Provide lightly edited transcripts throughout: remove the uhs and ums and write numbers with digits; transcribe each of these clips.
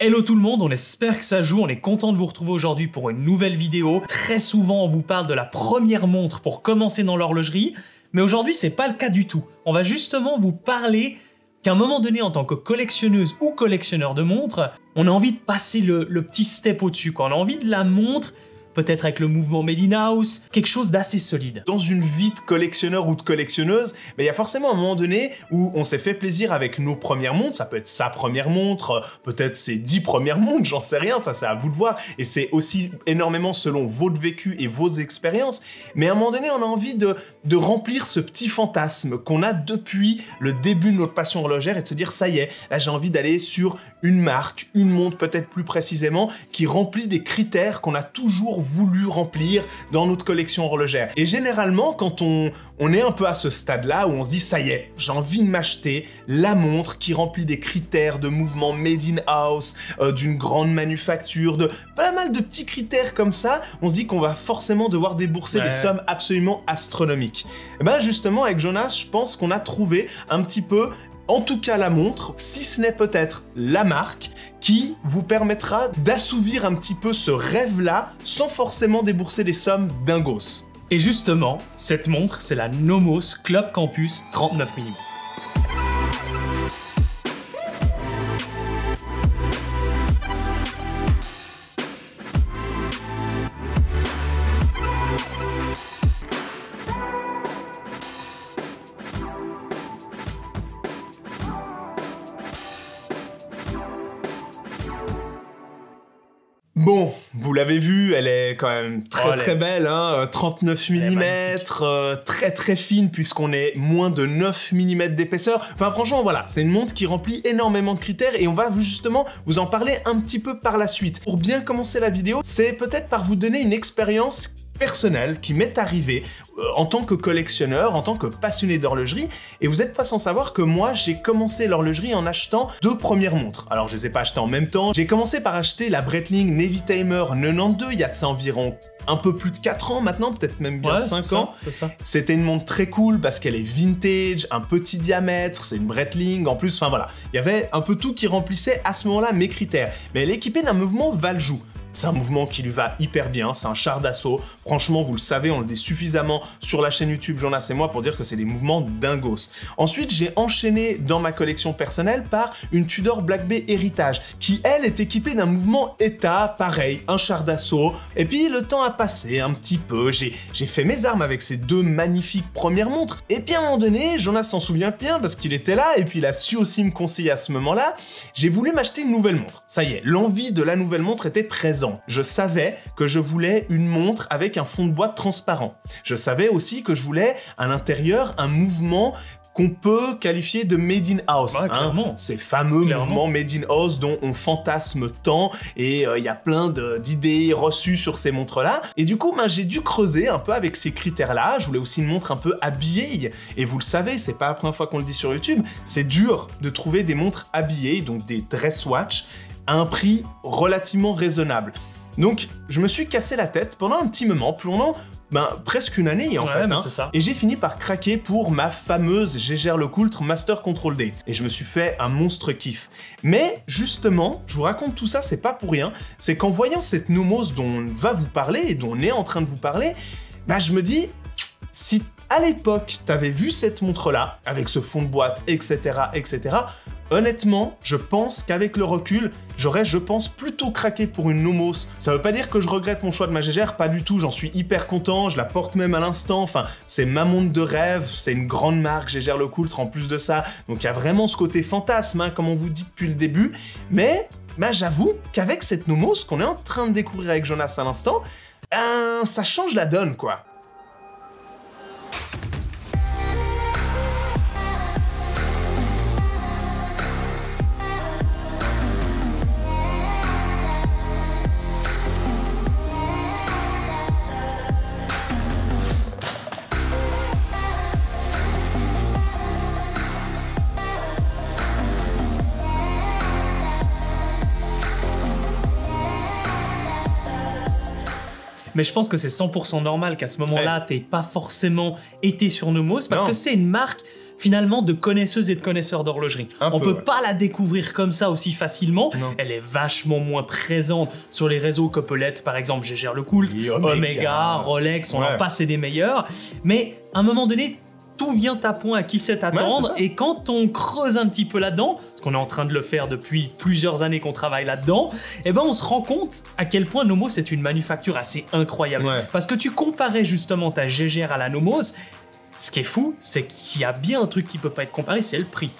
Hello tout le monde, on espère que ça joue, on est content de vous retrouver aujourd'hui pour une nouvelle vidéo. Très souvent on vous parle de la première montre pour commencer dans l'horlogerie, mais aujourd'hui c'est pas le cas du tout. On va justement vous parler qu'à un moment donné en tant que collectionneuse ou collectionneur de montres, on a envie de passer le petit step au-dessus, on a envie de la montre, peut-être avec le mouvement Made in House, quelque chose d'assez solide. Dans une vie de collectionneur ou de collectionneuse, il y a forcément un moment donné où on s'est fait plaisir avec nos premières montres, ça peut être sa première montre, peut-être ses 10 premières montres, j'en sais rien, ça c'est à vous de voir, et c'est aussi énormément selon votre vécu et vos expériences, mais à un moment donné on a envie de remplir ce petit fantasme qu'on a depuis le début de notre passion horlogère et de se dire ça y est, là j'ai envie d'aller sur une marque, une montre peut-être plus précisément, qui remplit des critères qu'on a toujours voulu remplir dans notre collection horlogère. Et généralement, quand on est un peu à ce stade-là où on se dit ça y est, j'ai envie de m'acheter la montre qui remplit des critères de mouvement made in house, d'une grande manufacture, de pas mal de petits critères comme ça, on se dit qu'on va forcément devoir débourser des sommes absolument astronomiques. Et ben justement, avec Jonas, je pense qu'on a trouvé un petit peu en tout cas la montre, si ce n'est peut-être la marque, qui vous permettra d'assouvir un petit peu ce rêve-là sans forcément débourser des sommes dingos. Et justement, cette montre, c'est la Nomos Club Campus 39 mm. Bon, vous l'avez vu, elle est quand même très belle, hein, 39 mm, très fine puisqu'on est moins de 9 mm d'épaisseur. Enfin franchement voilà, c'est une montre qui remplit énormément de critères et on va justement vous en parler un petit peu par la suite. Pour bien commencer la vidéo, c'est peut-être par vous donner une expérience personnel qui m'est arrivé en tant que collectionneur, en tant que passionné d'horlogerie, et vous n'êtes pas sans savoir que moi j'ai commencé l'horlogerie en achetant 2 premières montres. Alors je les ai pas achetées en même temps, j'ai commencé par acheter la Breitling Navy Timer 92, il y a de ça environ un peu plus de 4 ans maintenant, peut-être même bien 5 ans. C'était une montre très cool parce qu'elle est vintage, un petit diamètre, c'est une Breitling, en plus, enfin voilà, il y avait un peu tout qui remplissait à ce moment-là mes critères, mais elle est équipée d'un mouvement Valjoux. C'est un mouvement qui lui va hyper bien, c'est un char d'assaut. Franchement, vous le savez, on le dit suffisamment sur la chaîne YouTube Jonas et moi pour dire que c'est des mouvements dingos. Ensuite, j'ai enchaîné dans ma collection personnelle par une Tudor Black Bay Heritage, qui elle est équipée d'un mouvement ETA, pareil, un char d'assaut. Et puis le temps a passé un petit peu, j'ai fait mes armes avec ces 2 magnifiques premières montres. Et puis à un moment donné, Jonas s'en souvient bien parce qu'il était là et puis il a su aussi me conseiller à ce moment-là, j'ai voulu m'acheter une nouvelle montre. Ça y est, l'envie de la nouvelle montre était présente. Je savais que je voulais une montre avec un fond de bois transparent. Je savais aussi que je voulais à l'intérieur un mouvement qu'on peut qualifier de Made in House. Ouais, hein, ces fameux mouvements Made in House dont on fantasme tant et il y a plein d'idées reçues sur ces montres-là. Et du coup, j'ai dû creuser un peu avec ces critères-là. Je voulais aussi une montre un peu habillée. Et vous le savez, c'est pas la première fois qu'on le dit sur YouTube, c'est dur de trouver des montres habillées, donc des dress watch, à un prix relativement raisonnable. Donc, je me suis cassé la tête pendant un petit moment, pendant presque une année en fait, c'est ça. Et j'ai fini par craquer pour ma fameuse Jaeger LeCoultre Master Control Date. Et je me suis fait un monstre kiff. Mais justement, je vous raconte tout ça, c'est pas pour rien, c'est qu'en voyant cette Nomos dont on va vous parler et dont on est en train de vous parler, je me dis, si à l'époque, t'avais vu cette montre-là, avec ce fond de boîte, etc., honnêtement, je pense qu'avec le recul, j'aurais, plutôt craqué pour une Nomos. Ça veut pas dire que je regrette mon choix de ma Jaeger, pas du tout, j'en suis hyper content, je la porte même à l'instant, enfin, c'est ma montre de rêve, c'est une grande marque, Jaeger LeCoultre en plus de ça, donc il y a vraiment ce côté fantasme, comme on vous dit depuis le début, mais j'avoue qu'avec cette Nomos qu'on est en train de découvrir avec Jonas à l'instant, ça change la donne, quoi. Mais je pense que c'est 100% normal qu'à ce moment-là, t'aies pas forcément été sur Nomos parce que c'est une marque finalement de connaisseuses et de connaisseurs d'horlogerie. On peut pas la découvrir comme ça aussi facilement. Non. Elle est vachement moins présente sur les réseaux que peut l'être par exemple Jaeger-LeCoultre, Omega, Rolex, on en passe et des meilleurs. Mais à un moment donné, tout vient à point à qui sait attendre, et quand on creuse un petit peu là-dedans, parce qu'on est en train de le faire depuis plusieurs années qu'on travaille là-dedans, eh ben on se rend compte à quel point Nomos est une manufacture assez incroyable. Parce que tu comparais justement ta Jaeger à la Nomos. Ce qui est fou, c'est qu'il y a bien un truc qui peut pas être comparé, c'est le prix.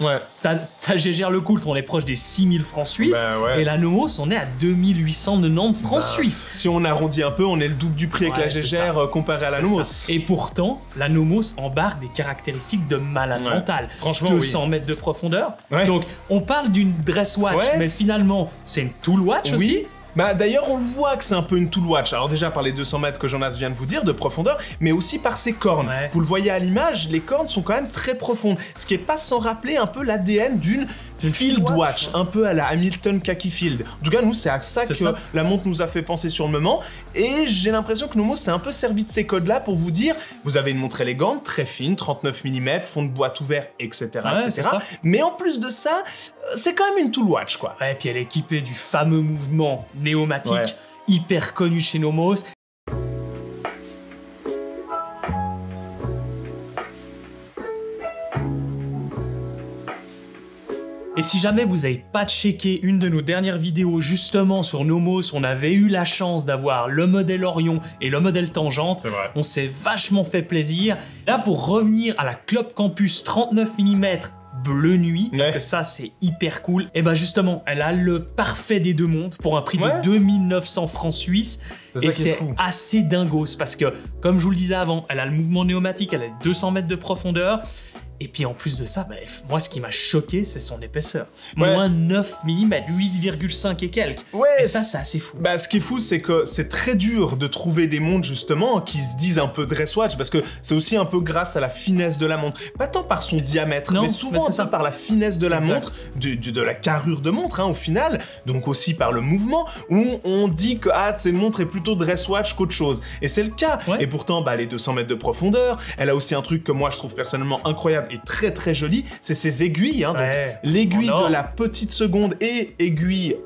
Ta Jaeger-LeCoultre, on est proche des 6000 francs suisses, et la Nomos, on est à 2890 francs suisses. Si on arrondit un peu, on est le double du prix avec la Jaeger comparé à la Nomos. Et pourtant, la Nomos embarque des caractéristiques de malade mental. Franchement, 200 mètres de profondeur. Donc, on parle d'une dress watch, mais finalement, c'est une tool watch aussi. Bah d'ailleurs on le voit que c'est un peu une tool watch, alors déjà par les 200 mètres que Jonas vient de vous dire de profondeur, mais aussi par ses cornes. Vous le voyez à l'image, les cornes sont quand même très profondes, ce qui est pas sans rappeler un peu l'ADN d'une field watch, un peu à la Hamilton Khaki Field. En tout cas nous c'est à ça que la montre nous a fait penser sur le moment, et j'ai l'impression que Nomos s'est un peu servi de ces codes là pour vous dire, vous avez une montre élégante, très fine, 39 mm, fond de boîte ouvert, etc. etc. Mais en plus de ça, c'est quand même une tool watch quoi. Et puis elle est équipée du fameux mouvement néomatique, hyper connu chez Nomos. Et si jamais vous n'avez pas checké une de nos dernières vidéos justement sur Nomos, on avait eu la chance d'avoir le modèle Orion et le modèle Tangente. On s'est vachement fait plaisir. Là, pour revenir à la Club Campus 39 mm bleu nuit, parce que ça c'est hyper cool, et ben justement elle a le parfait des deux montres pour un prix de 2900 francs suisses, et c'est assez dingos parce que comme je vous le disais avant, elle a le mouvement néomatique, elle a 200 mètres de profondeur. Et puis en plus de ça, moi ce qui m'a choqué, c'est son épaisseur. Moins 9 mm, 8,5 et quelques. Et ça, c'est assez fou. Ce qui est fou, c'est que c'est très dur de trouver des montres justement qui se disent un peu dress watch, parce que c'est aussi un peu grâce à la finesse de la montre. Pas tant par son diamètre, mais souvent un peu par la finesse de la montre, de la carrure de montre au final, donc aussi par le mouvement, où on dit que cette montre est plutôt dress watch qu'autre chose. Et c'est le cas. Et pourtant, les 200 mètres de profondeur, elle a aussi un truc que moi je trouve personnellement incroyable et très très joli, c'est ses aiguilles, donc l'aiguille de la petite seconde et aiguille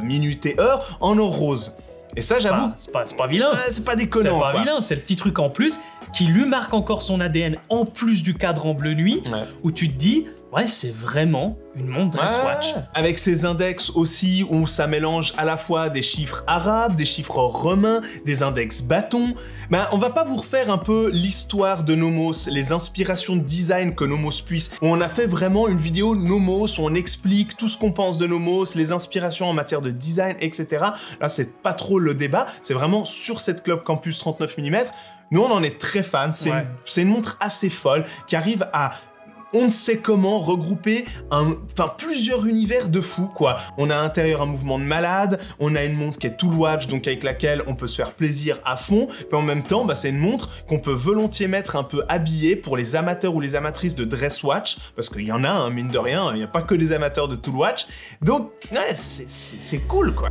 minute et heure en or rose. Et ça, j'avoue, c'est pas vilain. C'est pas déconnant. C'est pas vilain, c'est le petit truc en plus qui lui marque encore son ADN en plus du cadran bleu nuit, où tu te dis, c'est vraiment une montre dress watch. Avec ses index aussi, où ça mélange à la fois des chiffres arabes, des chiffres romains, des index bâtons. On va pas vous refaire un peu l'histoire de Nomos, les inspirations de design que Nomos puisse. On a fait vraiment une vidéo Nomos où on explique tout ce qu'on pense de Nomos, les inspirations en matière de design, etc. Là, c'est pas trop le débat, c'est vraiment sur cette Club Campus 39 mm. Nous, on en est très fans, c'est une montre assez folle qui arrive à on ne sait comment regrouper plusieurs univers de fou quoi. On a à l'intérieur un mouvement de malade, on a une montre qui est tool watch, donc avec laquelle on peut se faire plaisir à fond, mais en même temps c'est une montre qu'on peut volontiers mettre un peu habillée pour les amateurs ou les amatrices de dress watch, parce qu'il y en a, mine de rien, il n'y a pas que des amateurs de tool watch, donc c'est cool quoi.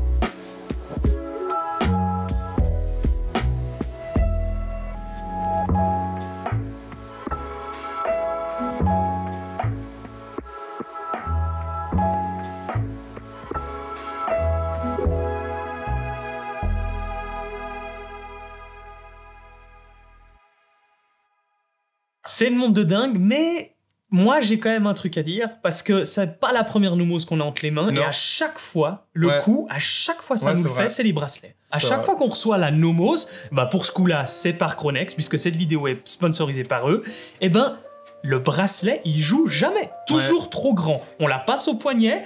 C'est une montre de dingue, mais moi j'ai quand même un truc à dire, parce que c'est pas la première Nomos qu'on a entre les mains, et à chaque fois, le coup, à chaque fois ça nous le fait, c'est les bracelets. À chaque fois qu'on reçoit la Nomos, pour ce coup-là, c'est par Chronex, puisque cette vidéo est sponsorisée par eux, le bracelet, il joue jamais. Toujours trop grand. On la passe au poignet,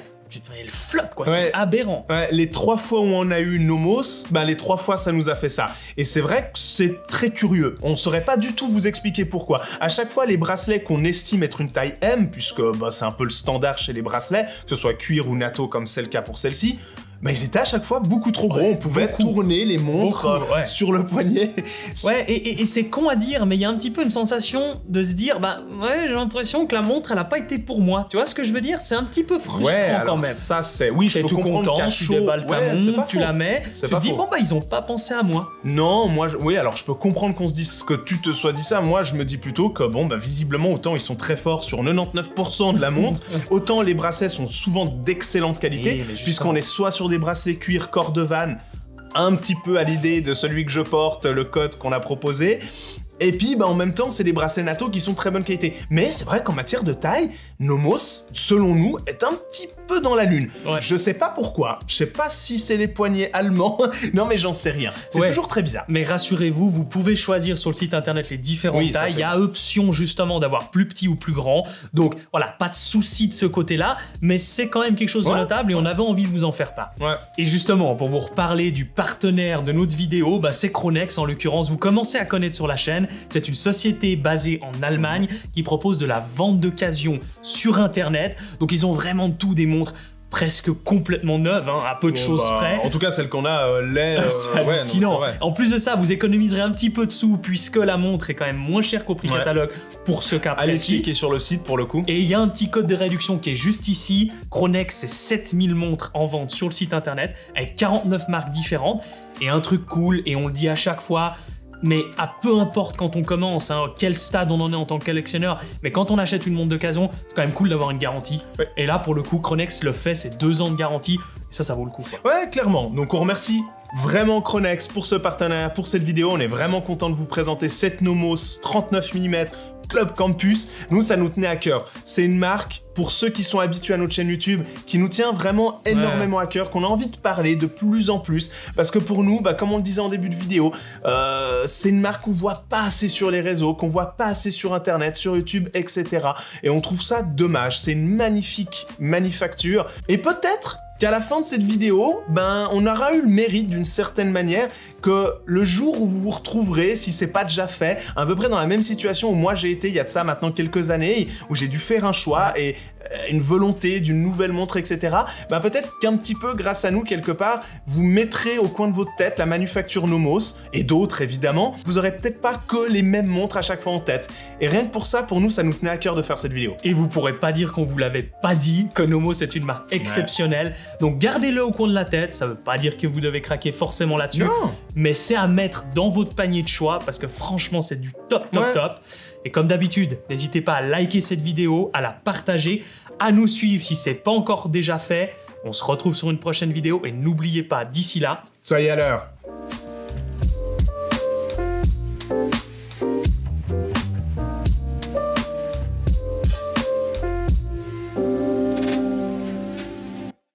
elle flotte quoi, c'est aberrant. Les 3 fois où on a eu Nomos, les 3 fois ça nous a fait ça. Et c'est vrai que c'est très curieux. On saurait pas du tout vous expliquer pourquoi. À chaque fois, les bracelets qu'on estime être une taille M, puisque c'est un peu le standard chez les bracelets, que ce soit cuir ou natto comme c'est le cas pour celle-ci, bah, ils étaient à chaque fois beaucoup trop gros. Ouais, on pouvait tourner les montres ouais. sur le poignet. Ouais, et c'est con à dire, mais il y a un petit peu une sensation de se dire, bah ouais, j'ai l'impression que la montre, elle a pas été pour moi. Tu vois ce que je veux dire? C'est un petit peu frustrant quand même. Ça, c'est... Oui, je T'es peux tout comprendre content, tu déballes ta montre, tu la mets, tu te dis, bon bah ils ont pas pensé à moi. Non, moi, oui, alors je peux comprendre qu'on se dise que tu te sois dit ça. Moi, je me dis plutôt que, bon, bah visiblement, autant ils sont très forts sur 99% de la montre, autant les bracelets sont souvent d'excellente qualité, puisqu'on est soit sur des bracelets cuir Cordovan, un petit peu à l'idée de celui que je porte, le code qu'on a proposé. Et puis, bah, en même temps, c'est des bracelets NATO qui sont de très bonne qualité. Mais c'est vrai qu'en matière de taille, Nomos, selon nous, est un petit peu dans la lune. Ouais. Je sais pas pourquoi, je sais pas si c'est les poignets allemands, non mais j'en sais rien. C'est toujours très bizarre. Mais rassurez-vous, vous pouvez choisir sur le site internet les différentes tailles. Il y a option justement d'avoir plus petit ou plus grand. Donc voilà, pas de souci de ce côté-là, mais c'est quand même quelque chose de notable et on avait envie de vous en faire part. Et justement, pour vous reparler du partenaire de notre vidéo, bah, c'est Chronex en l'occurrence. Vous commencez à connaître sur la chaîne. C'est une société basée en Allemagne qui propose de la vente d'occasion sur internet. Donc ils ont vraiment tout, des montres presque complètement neuves, hein, à peu de choses près. En tout cas, celle qu'on a, c'est hallucinant. En plus de ça, vous économiserez un petit peu de sous puisque la montre est quand même moins chère qu'au prix catalogue pour ce cas précis. Qui est sur le site pour le coup. Et il y a un petit code de réduction qui est juste ici. Chronex, c'est 7000 montres en vente sur le site internet avec 49 marques différentes. Et un truc cool, et on le dit à chaque fois, mais à peu importe quand on commence, hein, quel stade on en est en tant que collectionneur, mais quand on achète une montre d'occasion, c'est quand même cool d'avoir une garantie. Et là, pour le coup, Chronex le fait, c'est 2 ans de garantie, et ça vaut le coup. Ouais, clairement. Donc on remercie vraiment Chronex pour ce partenariat, pour cette vidéo. On est vraiment content de vous présenter cette Nomos 39 mm Club Campus. Nous, ça nous tenait à cœur. C'est une marque, pour ceux qui sont habitués à notre chaîne YouTube, qui nous tient vraiment énormément à cœur, qu'on a envie de parler de plus en plus, parce que pour nous, bah, comme on le disait en début de vidéo, c'est une marque qu'on voit pas assez sur les réseaux, qu'on voit pas assez sur Internet, sur YouTube, etc. Et on trouve ça dommage. C'est une magnifique manufacture. Et peut-être qu'à la fin de cette vidéo, ben, on aura eu le mérite d'une certaine manière que le jour où vous vous retrouverez, si c'est pas déjà fait, à peu près dans la même situation où moi j'ai été il y a de ça maintenant quelques années, où j'ai dû faire un choix et une volonté d'une nouvelle montre, etc. Ben peut-être qu'un petit peu grâce à nous, quelque part, vous mettrez au coin de votre tête la manufacture Nomos, et d'autres évidemment. Vous aurez peut-être pas que les mêmes montres à chaque fois en tête. Et rien que pour ça, pour nous, ça nous tenait à cœur de faire cette vidéo. Et vous pourrez pas dire qu'on vous l'avait pas dit, que Nomos est une marque exceptionnelle. Donc gardez-le au coin de la tête, ça veut pas dire que vous devez craquer forcément là-dessus, mais c'est à mettre dans votre panier de choix, parce que franchement, c'est du top. Et comme d'habitude, n'hésitez pas à liker cette vidéo, à la partager, à nous suivre si c'est pas encore déjà fait. On se retrouve sur une prochaine vidéo et n'oubliez pas, d'ici là, soyez à l'heure.